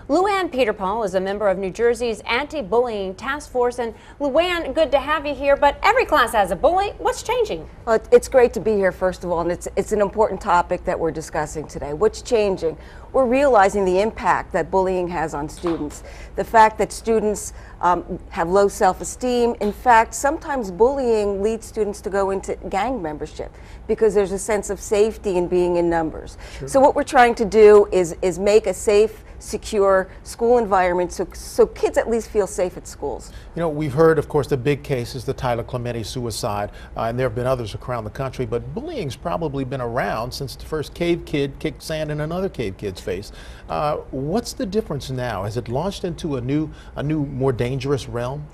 Luanne Peterpaul is a member of New Jersey's anti-bullying task force. And Luanne, good to have you here, but every class has a bully. What's changing? Well, it's great to be here, first of all, and it's an important topic that we're discussing today. What's changing? We're realizing the impact that bullying has on students. The fact that students have low self-esteem. In fact, sometimes bullying leads students to go into gang membership because there's a sense of safety in being in numbers. Sure. So what we're trying to do is make a safe, secure school environment so kids at least feel safe at schools. You know, we've heard, of course, the big cases, the Tyler Clemente suicide, and there have been others around the country, but bullying's probably been around since the first cave kid kicked sand in another cave kid's face. What's the difference now? Has it launched into a new, more dangerous realm?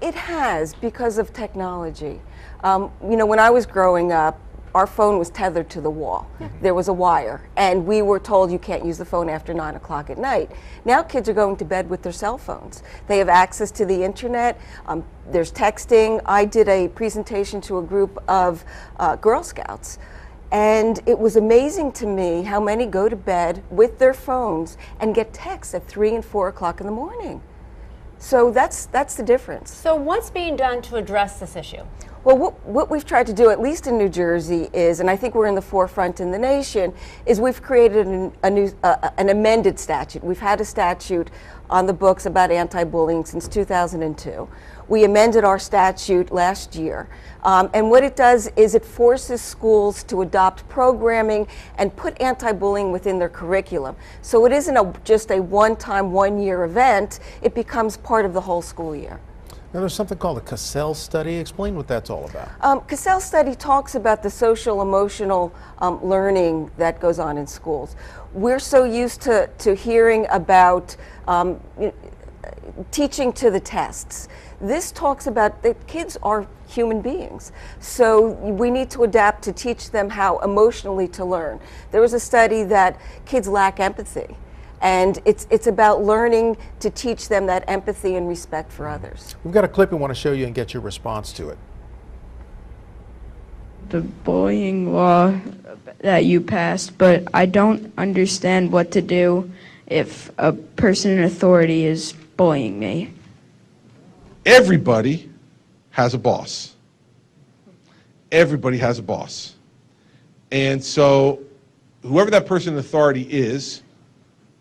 It has, because of technology. You know, when I was growing up, our phone was tethered to the wall. There was a wire, and we were told you can't use the phone after 9 o'clock at night. Now kids are going to bed with their cell phones. They have access to the internet. There's texting. I did a presentation to a group of Girl Scouts, and it was amazing to me how many go to bed with their phones and get texts at 3 and 4 o'clock in the morning. So that's the difference. So what's being done to address this issue? Well, what we've tried to do, at least in New Jersey, is, and I think we're in the forefront in the nation, is we've created an amended statute. We've had a statute on the books about anti-bullying since 2002. We amended our statute last year. And what it does is it forces schools to adopt programming and put anti-bullying within their curriculum. So it isn't just a one-time, one-year event. It becomes part of the whole school year. Now, there's something called a Cassell study. Explain what that's all about. Cassell study talks about the social emotional learning that goes on in schools. We're so used to hearing about teaching to the tests. This talks about that kids are human beings, so we need to adapt to teach them how emotionally to learn. There was a study that kids lack empathy. And it's about learning to teach them that empathy and respect for others. We've got a clip we want to show you and get your response to it. The bullying law that you passed, but I don't understand what to do if a person in authority is bullying me. Everybody has a boss. Everybody has a boss. And so whoever that person in authority is,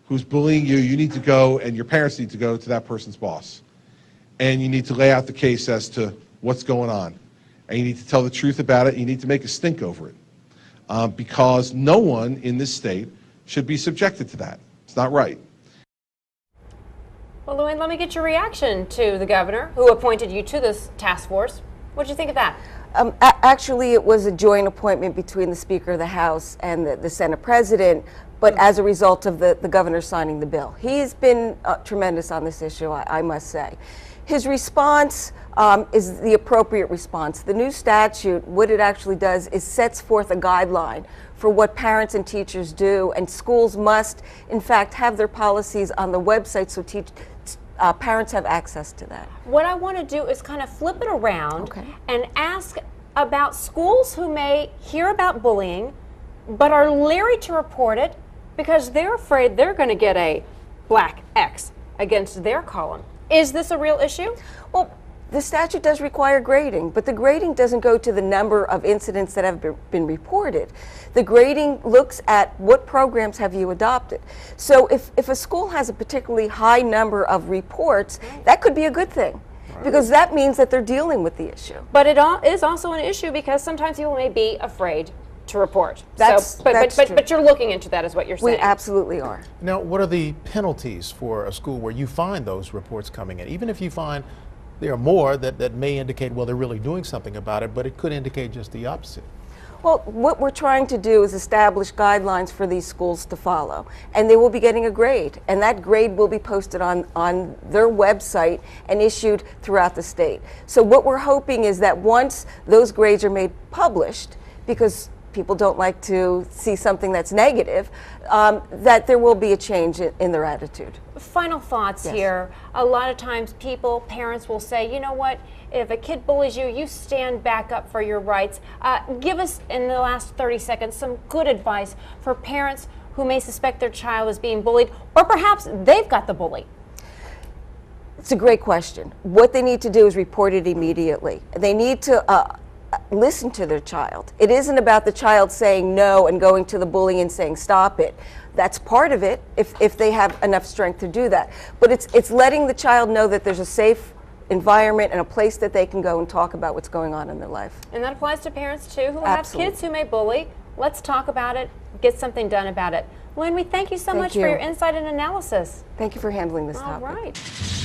who's bullying you, you need to go, and your parents need to go to that person's boss. And you need to lay out the case as to what's going on. And you need to tell the truth about it. You need to make a stink over it. Because no one in this state should be subjected to that. It's not right. Well, Luanne, let me get your reaction to the governor who appointed you to this task force. What did you think of that? Actually, it was a joint appointment between the Speaker of the House and the Senate President, but as a result of the governor signing the bill. He's been tremendous on this issue, I must say. His response is the appropriate response. The new statute, what it actually does is sets forth a guideline for what parents and teachers do, and schools must, in fact, have their policies on the website so parents have access to that. What I want to do is kind of flip it around and ask about schools who may hear about bullying but are leery to report it because they're afraid they're going to get a black X against their column. Is this a real issue? Well, the statute does require grading, but the grading doesn't go to the number of incidents that have been reported. The grading looks at what programs have you adopted. So if a school has a particularly high number of reports, that could be a good thing. Because that means that they're dealing with the issue. But it is also an issue because sometimes people may be afraid to report. But you're looking into that is what you're saying. We absolutely are. Now, what are the penalties for a school where you find those reports coming in? Even if you find there are more that may indicate, well, they're really doing something about it, but it could indicate just the opposite. Well, what we're trying to do is establish guidelines for these schools to follow, and they will be getting a grade, and that grade will be posted on their website and issued throughout the state. So what we're hoping is that once those grades are made published, because people don't like to see something that's negative, that there will be a change in their attitude. Final thoughts here. A lot of times parents will say, you know what, if a kid bullies you, you stand back up for your rights. Give us, in the last 30 seconds, some good advice for parents who may suspect their child is being bullied, or perhaps they've got the bully? It's a great question. What they need to do is report it immediately. They need to listen to their child. It isn't about the child saying no and going to the bully and saying stop it. That's part of it if they have enough strength to do that. But it's letting the child know that there's a safe environment and a place that they can go and talk about what's going on in their life. And that applies to parents too who Absolutely. have kids who may bully. Let's talk about it, get something done about it. Luanne, we thank you so much for your insight and analysis. Thank you for handling this All topic. right.